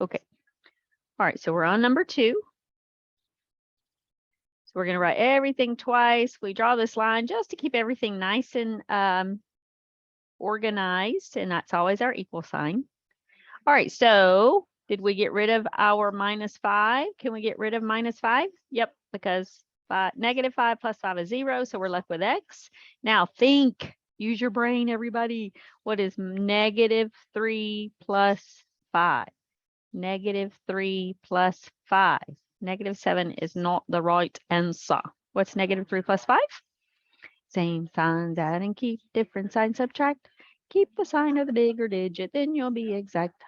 Okay. All right, so we're on number 2. So we're going to write everything twice. We draw this line just to keep everything nice and organized, and that's always our equal sign. All right, so did we get rid of our -5? Can we get rid of -5? Yep, because -5 plus 5 is 0, so we're left with x. Now think, use your brain, everybody. What is -3 plus 5? -3 plus 5. -7 is not the right answer. What's -3 plus 5? Same signs, add and keep, different signs subtract. Keep the sign of the bigger digit, then you'll be exact.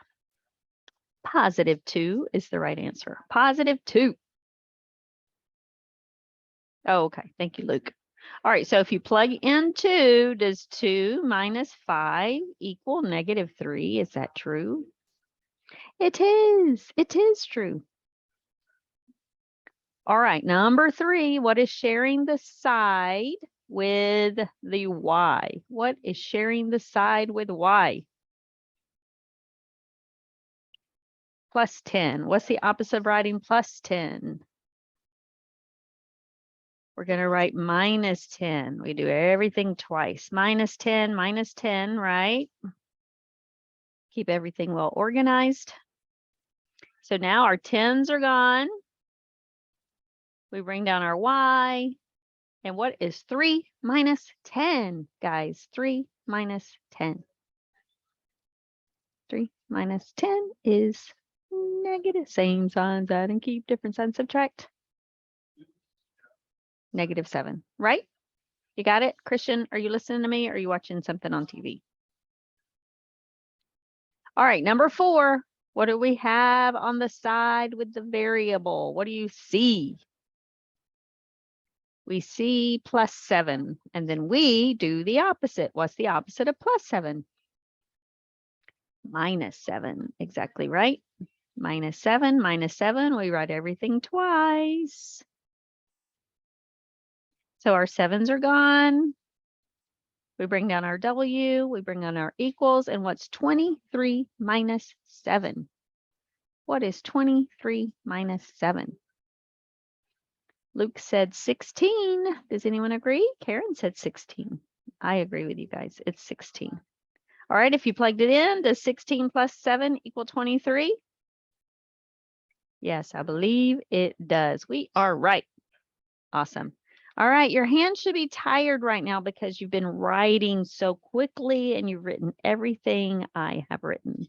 +2 is the right answer. +2. Oh, okay. Thank you, Luke. All right, so if you plug in 2, does 2 minus 5 equal -3? Is that true? It is. It is true. All right, number 3, what is sharing the side with the y? What is sharing the side with y? +10. What's the opposite of writing +10? We're going to write -10. We do everything twice. -10, right? Keep everything well organized. So now our 10s are gone. We bring down our y. And what is 3 minus 10, guys? 3 minus 10. 3 minus 10 is negative. Same signs, add and keep, different signs subtract. -7, right? You got it? Christian, are you listening to me or are you watching something on TV? All right, number 4. What do we have on the side with the variable? What do you see? We see +7, and then we do the opposite. What's the opposite of +7? -7, exactly right. -7, we write everything twice. So our 7s are gone. We bring down our W, we bring down our equals, and what's 23 minus 7? What is 23 minus 7? Luke said 16. Does anyone agree? Karen said 16. I agree with you guys. It's 16. All right, if you plugged it in, does 16 plus 7 equal 23? Yes, I believe it does. We are right. Awesome. All right, your hands should be tired right now because you've been writing so quickly and you've written everything I have written.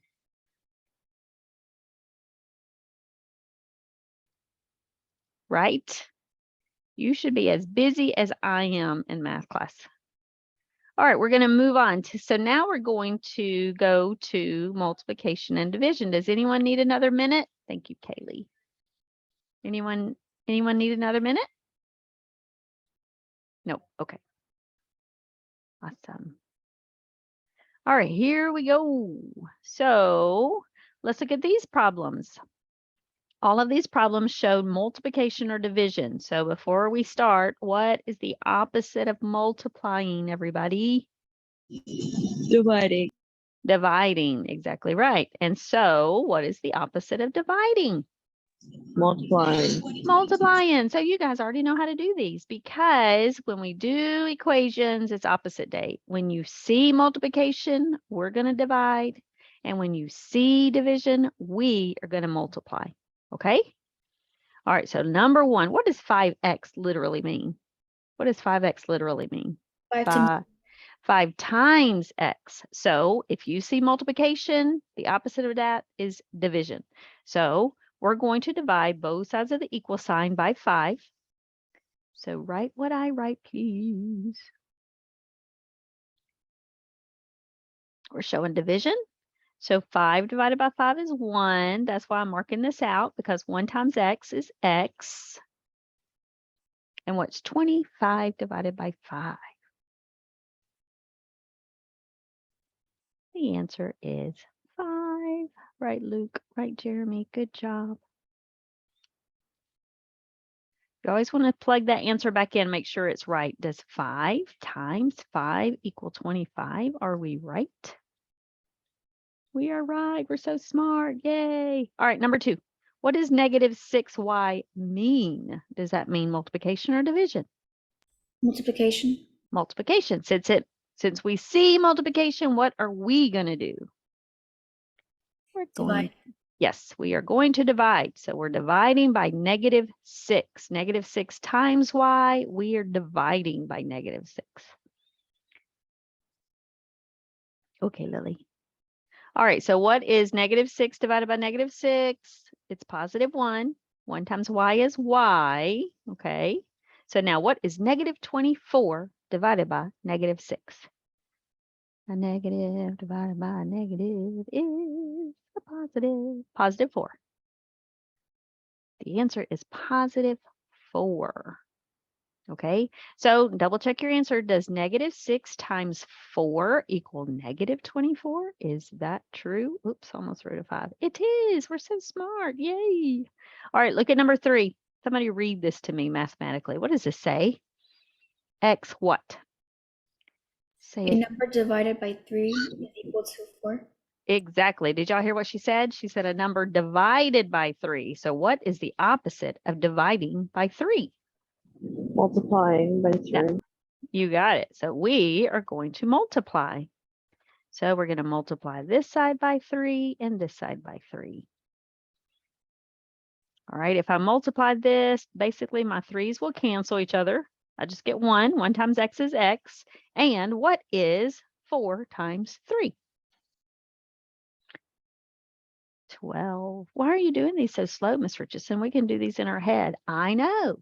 Right? You should be as busy as I am in math class. All right, we're going to move on to, so now we're going to go to multiplication and division. Does anyone need another minute? Thank you, Kaylee. Anyone need another minute? Nope. Okay. Awesome. All right, here we go. So let's look at these problems. All of these problems showed multiplication or division. So before we start, what is the opposite of multiplying, everybody? Dividing. Dividing, exactly right. And so what is the opposite of dividing? Multiplying. Multiplying. So you guys already know how to do these because when we do equations, it's opposite day. When you see multiplication, we're going to divide. And when you see division, we are going to multiply. Okay? All right. So number 1, what does 5x literally mean? What does 5x literally mean? 5 times x. So if you see multiplication, the opposite of that is division. So we're going to divide both sides of the equal sign by 5. So write what I write, please. We're showing division. So 5 divided by 5 is 1. That's why I'm marking this out, because 1 times x is x. And what's 25 divided by 5? The answer is 5. Right, Luke. Right, Jeremy. Good job. You always want to plug that answer back in, make sure it's right. Does 5 times 5 equal 25? Are we right? We are right. We're so smart. Yay. All right, number 2. What does negative 6y mean? Does that mean multiplication or division? Multiplication. Multiplication. Since we see multiplication, what are we going to do? We're going, yes, we are going to divide. So we're dividing by negative 6. Negative 6 times y, we are dividing by negative 6. Okay, Lily. All right, so what is negative 6 divided by negative 6? It's positive 1. 1 times y is y, okay? So now what is negative 24 divided by negative 6? A negative divided by a negative is a positive. Positive 4. The answer is positive 4. Okay, so double check your answer. Does negative 6 times 4 equal negative 24? Is that true? Oops, almost wrote a 5. It is. We're so smart. Yay. All right, look at number 3. Somebody read this to me mathematically. What does this say? X what? Say A it. number divided by 3 is equal to 4. Exactly. Did y'all hear what she said? She said a number divided by 3. So what is the opposite of dividing by 3? Multiplying by 3. Yeah. You got it. So we are going to multiply. So we're going to multiply this side by 3 and this side by 3. All right, if I multiply this, basically my 3's will cancel each other. I just get 1. 1 times x is x. And what is 4 times 3? 12. Why are you doing these so slow, Miss Richardson? We can do these in our head. I know.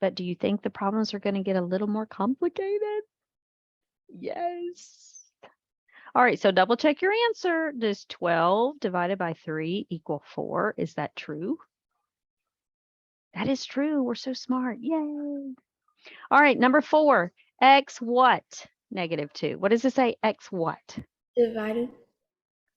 But do you think the problems are going to get a little more complicated? Yes. All right, so double check your answer. Does 12 divided by 3 equal 4? Is that true? That is true. We're so smart. Yay. All right, number 4. X what? Negative 2. What does it say? X what? Divided.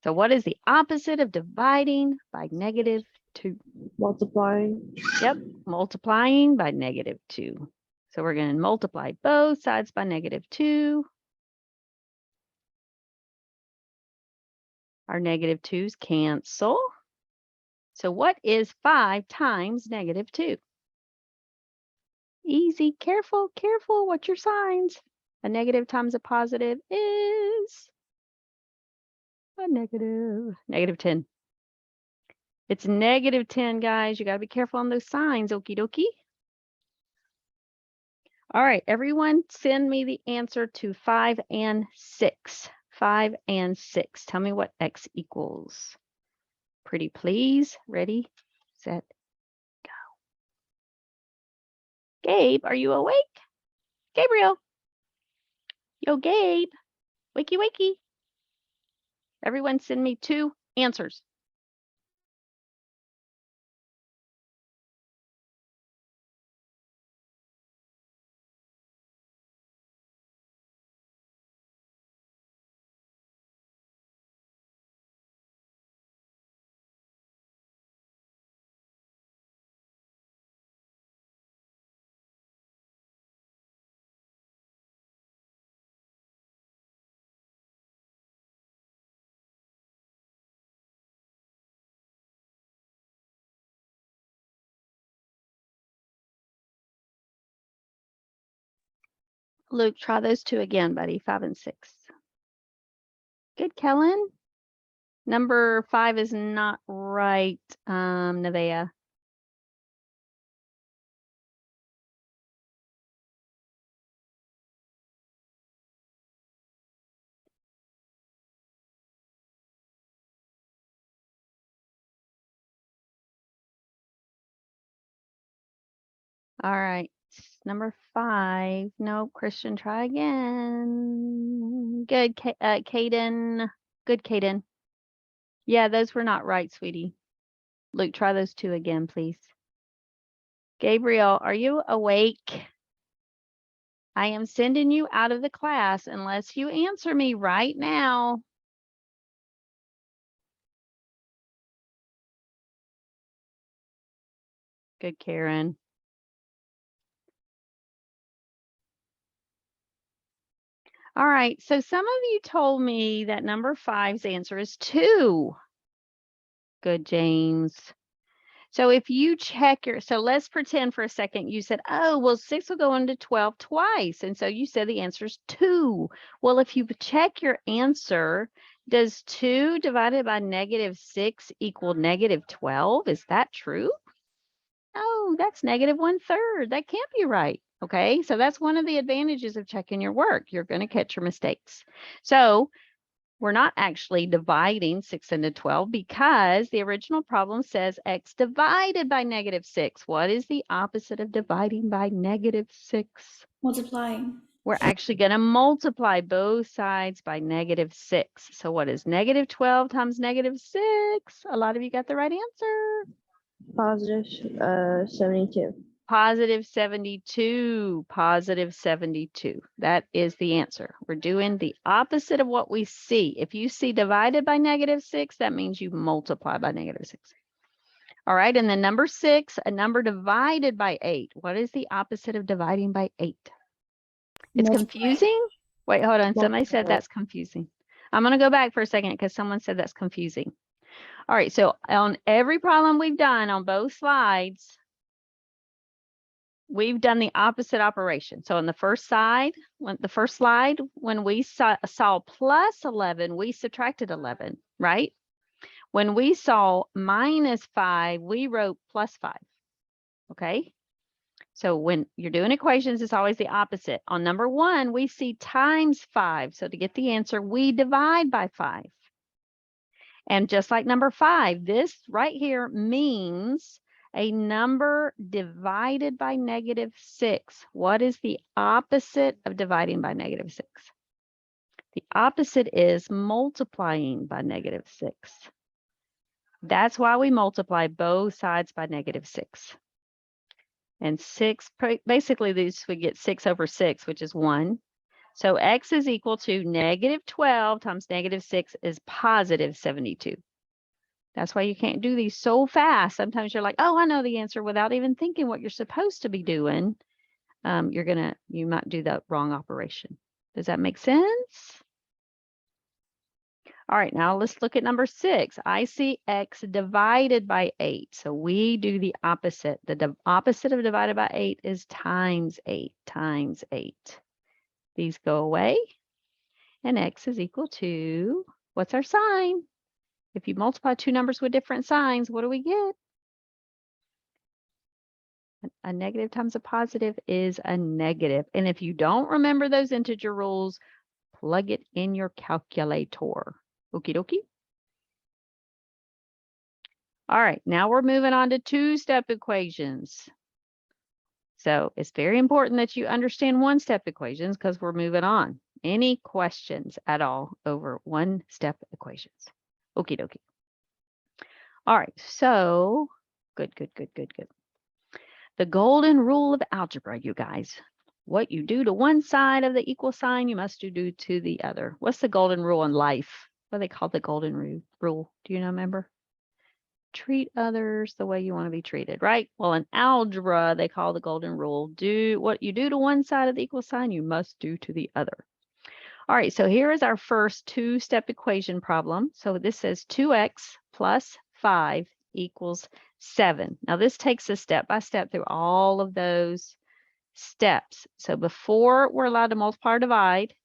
So what is the opposite of dividing by negative 2? Multiplying. Yep, multiplying by negative 2. So we're going to multiply both sides by negative 2. Our negative 2's cancel. So what is 5 times negative 2? Easy. Careful, careful. What's your signs? A negative times a positive is a negative. Negative 10. It's negative 10, guys. You got to be careful on those signs. Okie dokie. All right, everyone send me the answer to 5 and 6. 5 and 6. Tell me what x equals. Pretty please. Ready, set, go. Gabe, are you awake? Gabriel. Yo, Gabe. Wakey, wakey. Everyone send me 2 answers. Luke, try those 2 again, buddy. 5 and 6. Good, Kellen. Number 5 is not right, Nevaeh. All right. Number 5. No, Christian, try again. Good, Caden. Good, Caden. Yeah, those were not right, sweetie. Luke, try those 2 again, please. Gabriel, are you awake? I am sending you out of the class unless you answer me right now. Good, Karen. All right, so some of you told me that number 5's answer is 2. Good, James. So if you check so let's pretend for a second you said, oh, well, 6 will go into 12 twice. And so you said the answer is 2. Well, if you check your answer, does 2 divided by -6 equal -12? Is that true? Oh, that's -1/3. That can't be right. Okay, so that's one of the advantages of checking your work. You're going to catch your mistakes. So we're not actually dividing 6 into 12 because the original problem says x divided by -6. What is the opposite of dividing by -6? Multiplying. We're actually going to multiply both sides by -6. So what is -12 times -6? A lot of you got the right answer. Positive 72. Positive 72, positive 72. That is the answer. We're doing the opposite of what we see. If you see divided by -6, that means you multiply by -6. All right, and then number 6, a number divided by 8. What is the opposite of dividing by 8? It's confusing. Wait, hold on. Somebody said that's confusing. I'm going to go back for a second because someone said that's confusing. All right, so on every problem we've done on both slides, we've done the opposite operation. So on the first slide, when we saw plus 11, we subtracted 11, right? When we saw -5, we wrote +5, okay? So when you're doing equations, it's always the opposite. On number 1, we see times 5. So to get the answer, we divide by 5. And just like number 5, this right here means a number divided by -6. What is the opposite of dividing by -6? The opposite is multiplying by -6. That's why we multiply both sides by -6. And 6, basically this we get 6 over 6, which is 1. So x is equal to -12 times -6 is positive 72. That's why you can't do these so fast. Sometimes you're like, oh, I know the answer without even thinking what you're supposed to be doing. You might do the wrong operation. Does that make sense? All right, now let's look at number 6. I see x divided by 8. So we do the opposite. The opposite of divided by 8 is times 8, times 8. These go away, and x is equal to, what's our sign? If you multiply two numbers with different signs, what do we get? A negative times a positive is a negative. And if you don't remember those integer rules, plug it in your calculator. Okie dokie. All right, now we're moving on to two-step equations. So it's very important that you understand one-step equations because we're moving on. Any questions at all over one-step equations? Okie dokie. All right, so good. The golden rule of algebra, you guys. What you do to one side of the equal sign, you must do to the other. What's the golden rule in life? What do they call the golden rule? Do you remember? Treat others the way you want to be treated, right? Well, in algebra, they call the golden rule, do what you do to one side of the equal sign, you must do to the other. All right, so here is our first two-step equation problem. So this says 2x plus 5 equals 7. Now this takes us step by step through all of those steps. So before we're allowed to multiply or divide,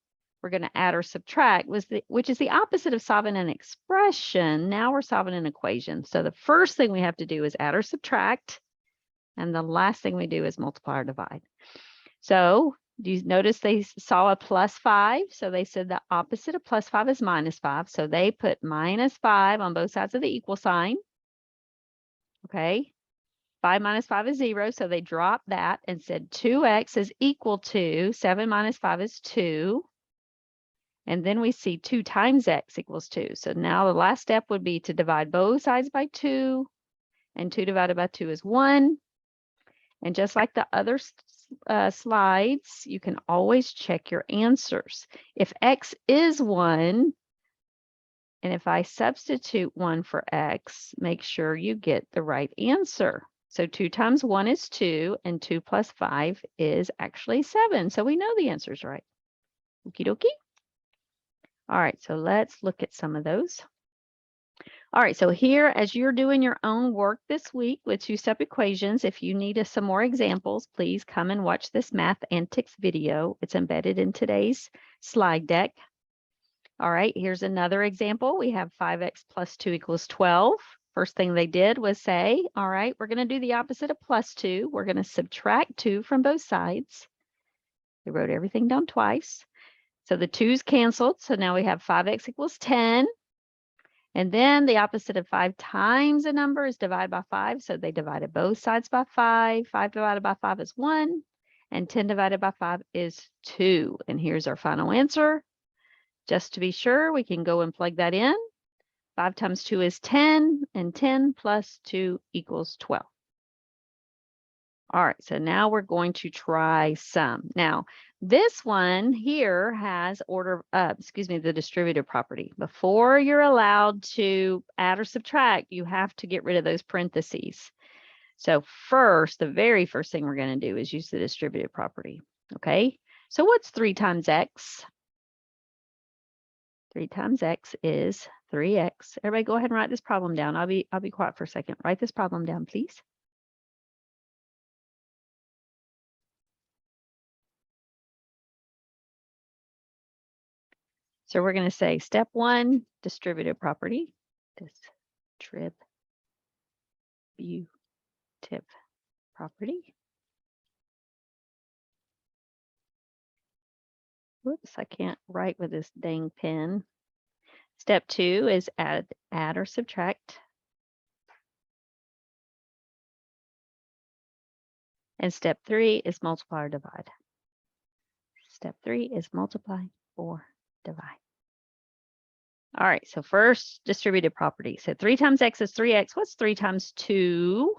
we're going to add or subtract, which is the opposite of solving an expression. Now we're solving an equation. So the first thing we have to do is add or subtract. And the last thing we do is multiply or divide. So do you notice they saw a +5? So they said the opposite of +5 is -5. So they put -5 on both sides of the equal sign. Okay. 5 minus 5 is 0. So they dropped that and said 2x is equal to 7 minus 5 is 2. And then we see 2 times x equals 2. So now the last step would be to divide both sides by 2. And 2 divided by 2 is 1. And just like the other slides, you can always check your answers. If x is 1, and if I substitute 1 for x, make sure you get the right answer. So 2 times 1 is 2, and 2 plus 5 is actually 7. So we know the answer is right. Okie dokie. All right, so let's look at some of those. All right, so here, as you're doing your own work this week with two-step equations, if you need some more examples, please come and watch this Math Antics video. It's embedded in today's slide deck. All right, here's another example. We have 5x plus 2 equals 12. First thing they did was say, all right, we're going to do the opposite of plus 2. We're going to subtract 2 from both sides. They wrote everything down twice. So the 2's canceled. So now we have 5x equals 10. And then the opposite of 5 times a number is divided by 5. So they divided both sides by 5. 5 divided by 5 is 1. And 10 divided by 5 is 2. And here's our final answer. Just to be sure, we can go and plug that in. 5 times 2 is 10. And 10 plus 2 equals 12. All right, so now we're going to try some. Now, this one here has the distributive property. Before you're allowed to add or subtract, you have to get rid of those parentheses. So first, the very first thing we're going to do is use the distributive property. Okay, so what's 3 times x? 3 times x is 3x. Everybody go ahead and write this problem down. I'll be quiet for a second. Write this problem down, please. So we're going to say step 1, distributive property. Distributive property. Whoops, I can't write with this dang pen. Step 2 is add or subtract. And step 3 is multiply or divide. Step 3 is multiply or divide. All right, so first distributive property. So 3 times x is 3x. What's 3 times 2?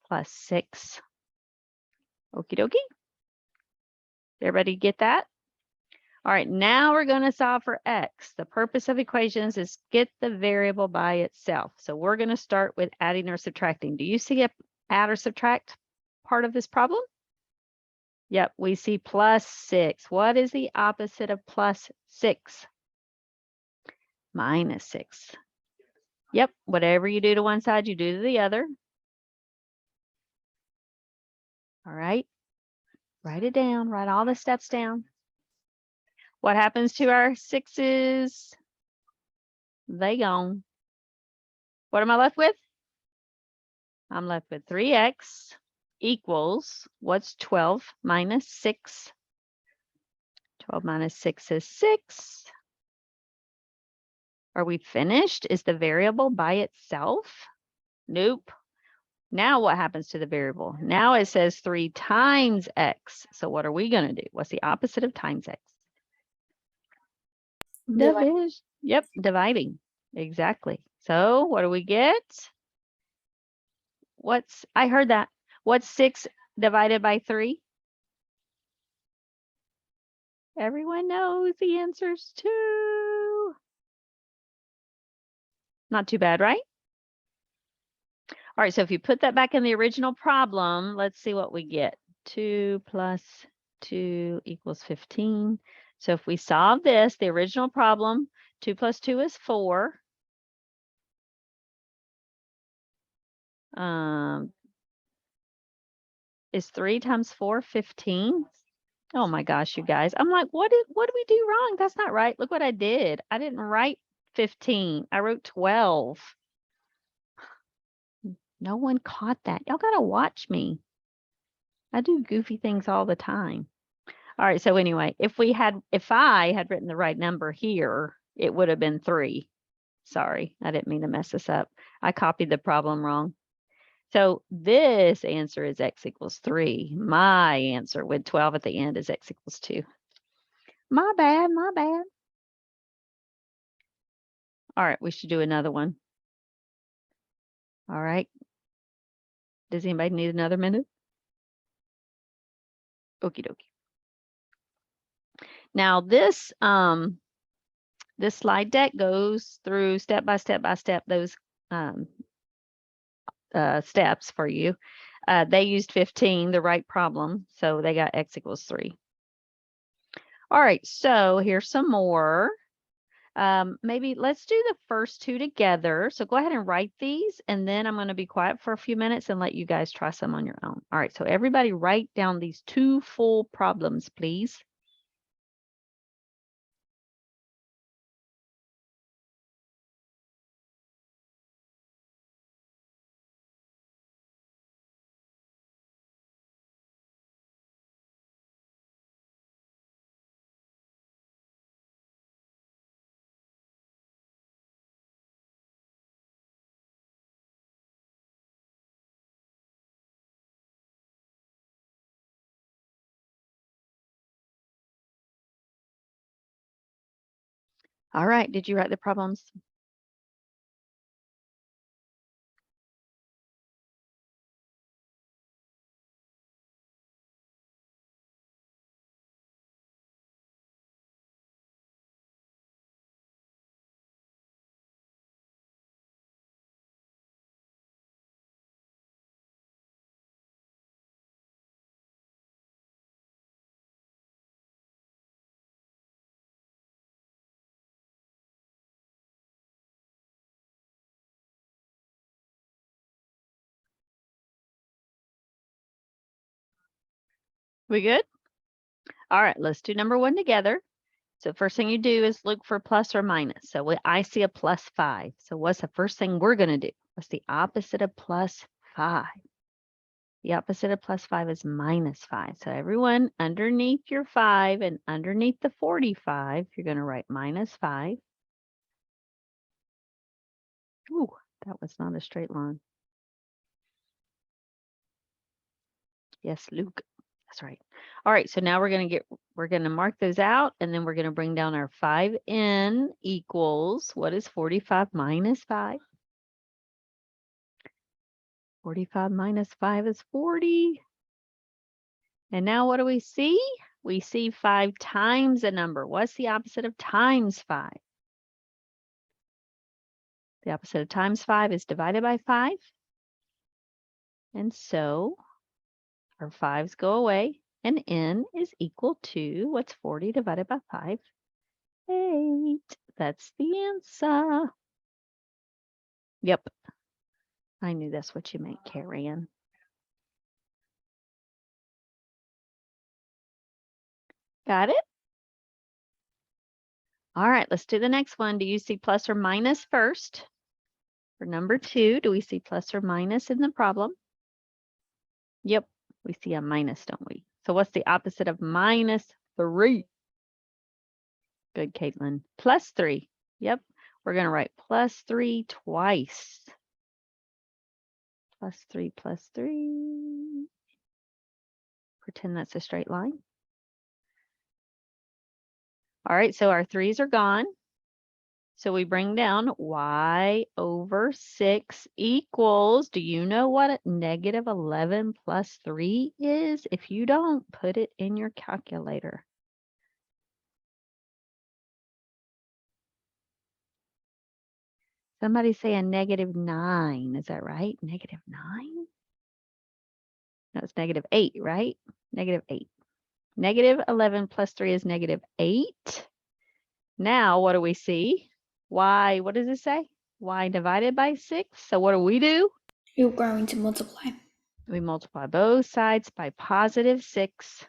Plus 6. Okie dokie. Everybody get that? All right, now we're going to solve for x. The purpose of equations is get the variable by itself. So we're going to start with adding or subtracting. Do you see a add or subtract part of this problem? Yep, we see plus 6. What is the opposite of plus 6? Minus 6. Yep, whatever you do to one side, you do to the other. All right, write it down, write all the steps down. What happens to our 6's? They gone. What am I left with? I'm left with 3x equals, what's 12 minus 6? 12 minus 6 is 6. Are we finished? Is the variable by itself? Nope. Now what happens to the variable? Now it says 3 times x. So what are we going to do? What's the opposite of times x? Division. Yep, dividing. Exactly. So what do we get? I heard that. What's 6 divided by 3? Everyone knows the answer's 2. Not too bad, right? All right, so if you put that back in the original problem, let's see what we get. 2 plus 2 equals 15. So if we solve this, the original problem, 2 plus 2 is 4. Is 3 times 4 15? Oh my gosh, you guys. I'm like, what did we do wrong? That's not right. Look what I did. I didn't write 15. I wrote 12. No one caught that. Y'all got to watch me. I do goofy things all the time. All right, so anyway, if I had written the right number here, it would have been 3. Sorry, I didn't mean to mess this up. I copied the problem wrong. So this answer is x equals 3. My answer with 12 at the end is x equals 2. My bad, my bad. All right, we should do another one. All right. Does anybody need another minute? Okie dokie. Now this this slide deck goes through step by step by step those steps for you. They used 15, the right problem, so they got x equals 3. All right, so here's some more. Maybe let's do the first two together. So go ahead and write these, and then I'm going to be quiet for a few minutes and let you guys try some on your own. All right, so everybody write down these two full problems, please. All right, did you write the problems? We good? All right, let's do number one together. So first thing you do is look for plus or minus. So I see a plus 5. So what's the first thing we're going to do? What's the opposite of plus 5? The opposite of plus 5 is minus 5. So everyone, underneath your 5 and underneath the 45, you're going to write minus 5. Ooh, that was not a straight line. Yes, Luke. That's right. All right, so now we're going to mark those out, and then we're going to bring down our 5n equals, what is 45 minus 5? 45 minus 5 is 40. And now what do we see? We see 5 times a number. What's the opposite of times 5? The opposite of times 5 is divided by 5. And so our 5's go away, and n is equal to, what's 40 divided by 5? 8. That's the answer. Yep. I knew that's what you meant, Karen. Got it? All right, let's do the next one. Do you see plus or minus first? For number 2, do we see plus or minus in the problem? Yep, we see a minus, don't we? So what's the opposite of minus 3? Good, Caitlin. Plus 3. Yep, we're going to write plus 3 twice. Plus 3, plus 3. Pretend that's a straight line. All right, so our 3's are gone. So we bring down y over 6 equals, do you know what negative 11 plus 3 is? If you don't, put it in your calculator. Somebody say a negative 9. Is that right? Negative 9? No, it's negative 8, right? Negative 8. Negative 11 plus 3 is negative 8. Now, what do we see? Y, what does it say? Y divided by 6. So what do? You're going to multiply. We multiply both sides by positive 6.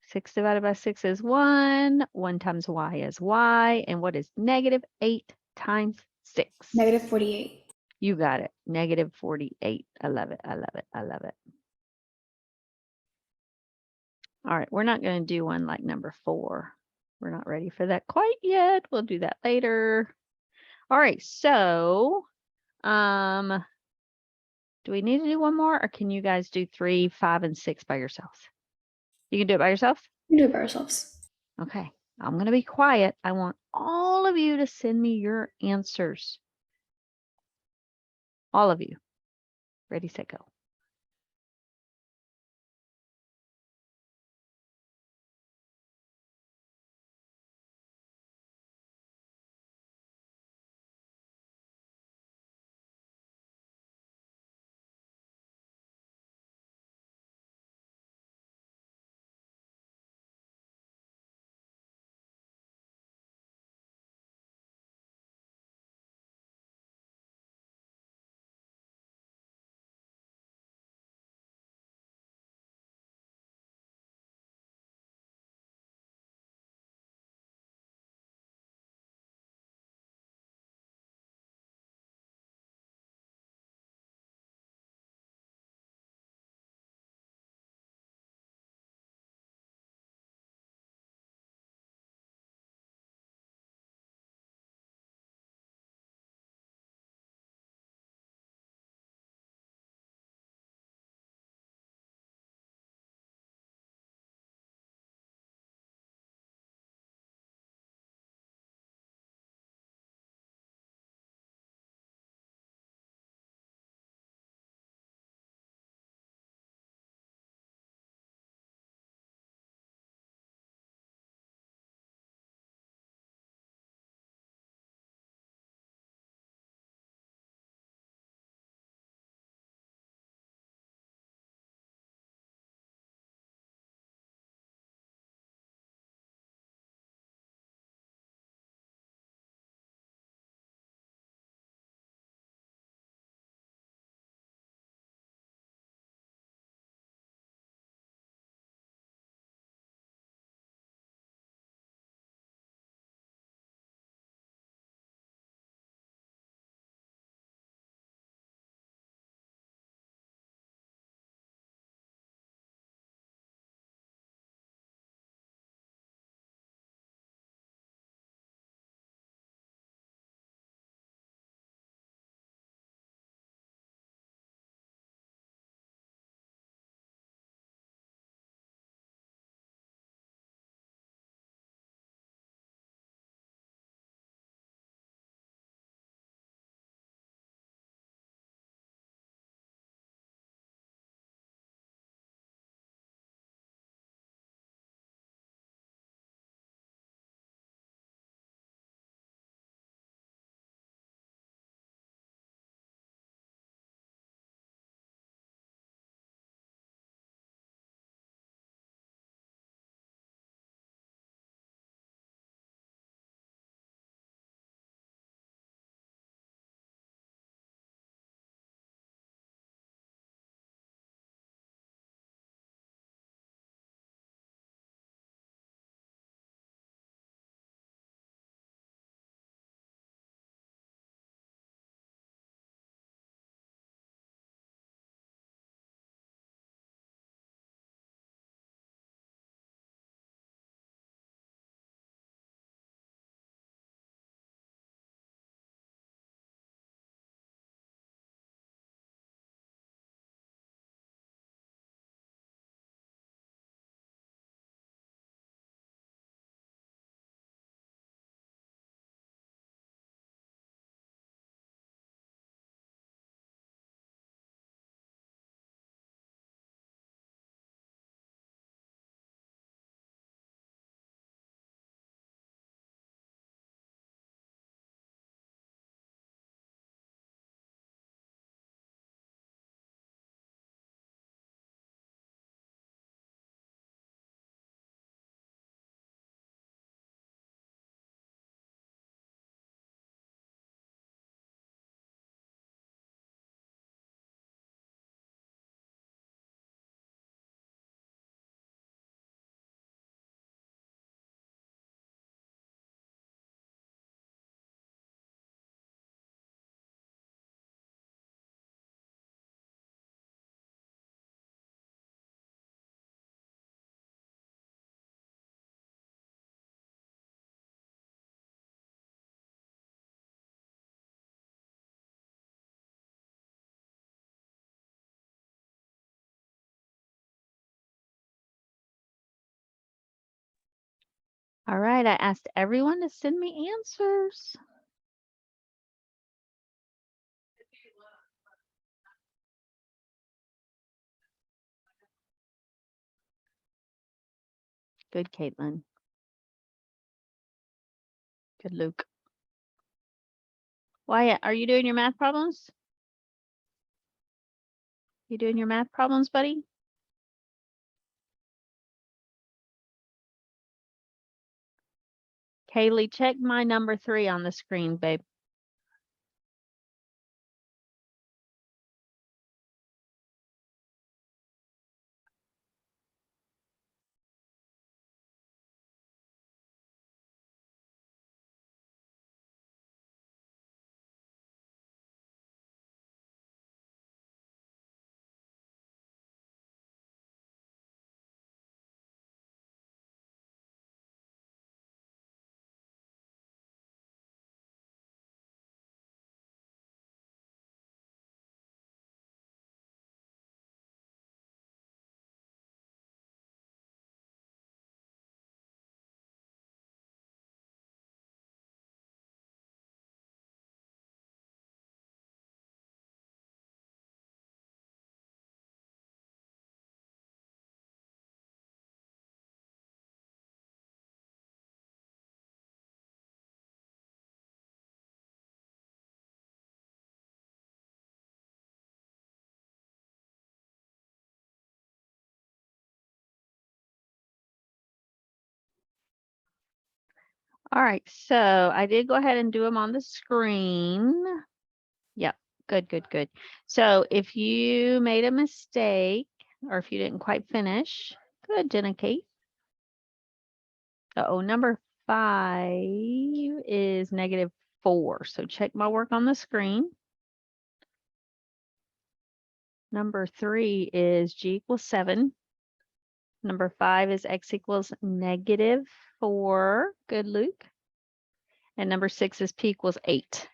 6 divided by 6 is 1. 1 times y is y. And what is negative 8 times 6? Negative 48. You got it. Negative 48. I love it. I love it. I love it. All right, we're not going to do one like number 4. We're not ready for that quite yet. We'll do that later. All right, so do we need to do one more, or can you guys do 3, 5, and 6 by yourselves? You can do it by yourself? We do it by ourselves. Okay, I'm going to be quiet. I want all of you to send me your answers. All of you. Ready, set, go. All right, I asked everyone to send me answers. Good, Caitlin. Good, Luke. Wyatt, are you doing your math problems? You doing your math problems, buddy? Kaylee, check my number 3 on the screen, babe. All right, so I did go ahead and do them on the screen. Yep, good, good, good. So if you made a mistake or if you didn't quite finish, good, Jenna Kate. Uh-oh, number 5 is -4. So check my work on the screen. Number 3 is g equals 7. Number 5 is x equals -4. Good, Luke. And number 6 is p equals 8.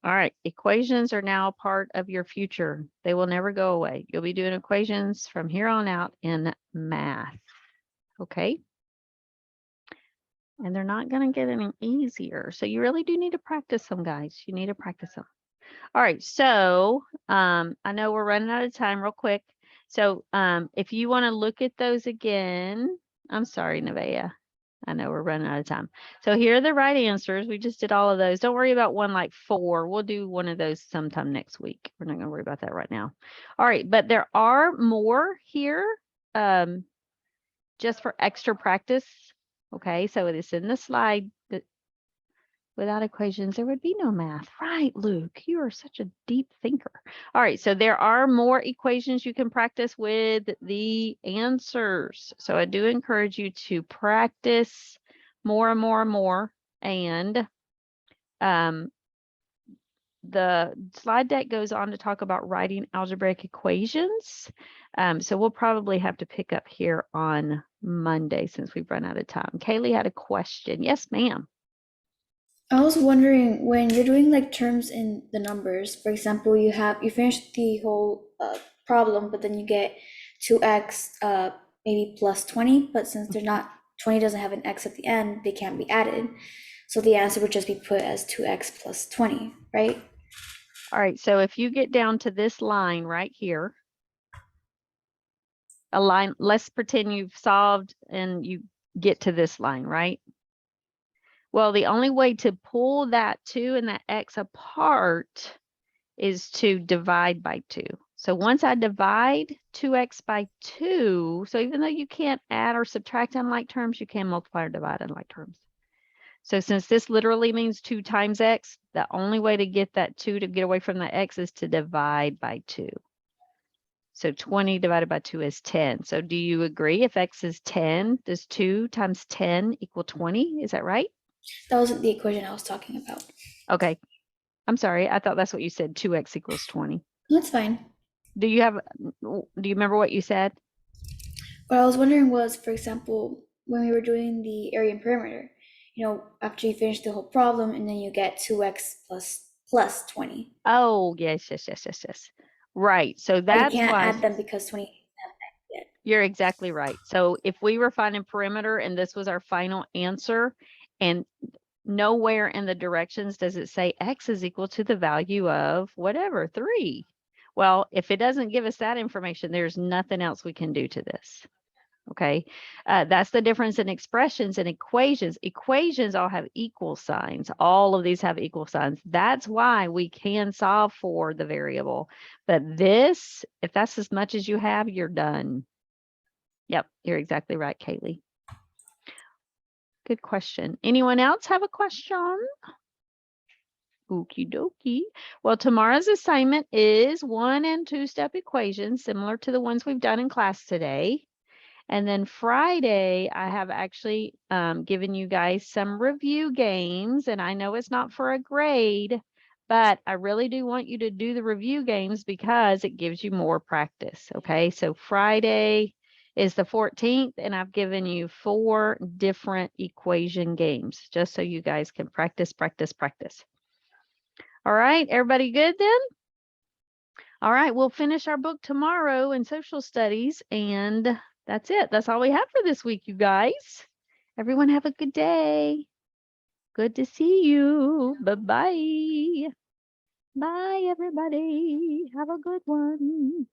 All right, equations are now a part of your future. They will never go away. You'll be doing equations from here on out in math, okay? And they're not going to get any easier. So you really do need to practice them, guys. You need to practice them. All right, so I know we're running out of time real quick. So if you want to look at those again, I'm sorry, Nevaeh. I know we're running out of time. So here are the right answers. We just did all of those. Don't worry about one like 4. We'll do one of those sometime next week. We're not going to worry about that right now. All right, but there are more here just for extra practice. Okay, so it is in the slide that without equations, there would be no math. Right, Luke, you are such a deep thinker. All right, so there are more equations you can practice with the answers. So I do encourage you to practice more and more and more. And the slide deck goes on to talk about writing algebraic equations. So we'll probably have to pick up here on Monday since we've run out of time. Kaylee had a question. Yes, ma'am. I was wondering when you're doing like terms in the numbers, for example, you finish the whole problem, but then you get 2x maybe plus 20, but since they're not 20 doesn't have an x at the end, they can't be added. So the answer would just be put as 2x plus 20, right? All right, so if you get down to this line right here, a line, let's pretend you've solved and you get to this line, right? Well, the only way to pull that 2 and that x apart is to divide by 2. So once I divide 2x by 2, so even though you can't add or subtract on like terms, you can multiply or divide on like terms. So since this literally means 2 times x, the only way to get that 2 to get away from the x is to divide by 2. So 20 divided by 2 is 10. So do you agree if x is 10, does 2 times 10 equal 20? Is that right? That wasn't the equation I was talking about. Okay. I'm sorry. I thought that's what you said. 2x equals 20. That's fine. Do you remember what you said? What I was wondering was, for example, when we were doing the area and perimeter, after you finish the whole problem and then you get 2x plus 20. Oh, yes. Right. So Or you that's can't why add them because 28 yet. you're exactly right. So if we were finding perimeter and this was our final answer, and nowhere in the directions does it say X is equal to the value of whatever, 3. Well, if it doesn't give us that information, there's nothing else we can do to this. Okay. That's the difference in expressions and equations. Equations all have equal signs. All of these have equal signs. That's why we can solve for the variable. But this, if that's as much as you have, you're done. Yep, you're exactly right, Kaylee. Good question. Anyone else have a question? Okie dokie. Well, tomorrow's assignment is 1 and 2 step equations, similar to the ones we've done in class today. And then Friday, I have actually given you guys some review games, and I know it's not for a grade, but I really do want you to do the review games because it gives you more practice. Okay, so Friday is the 14th, and I've given you 4 different equation games just so you guys can practice, practice, practice. All right, everybody good then? All right, we'll finish our book tomorrow in social studies, and that's it. That's all we have for this week, you guys. Everyone have a good day. Good to see you. Bye-bye. Bye, everybody. Have a good one.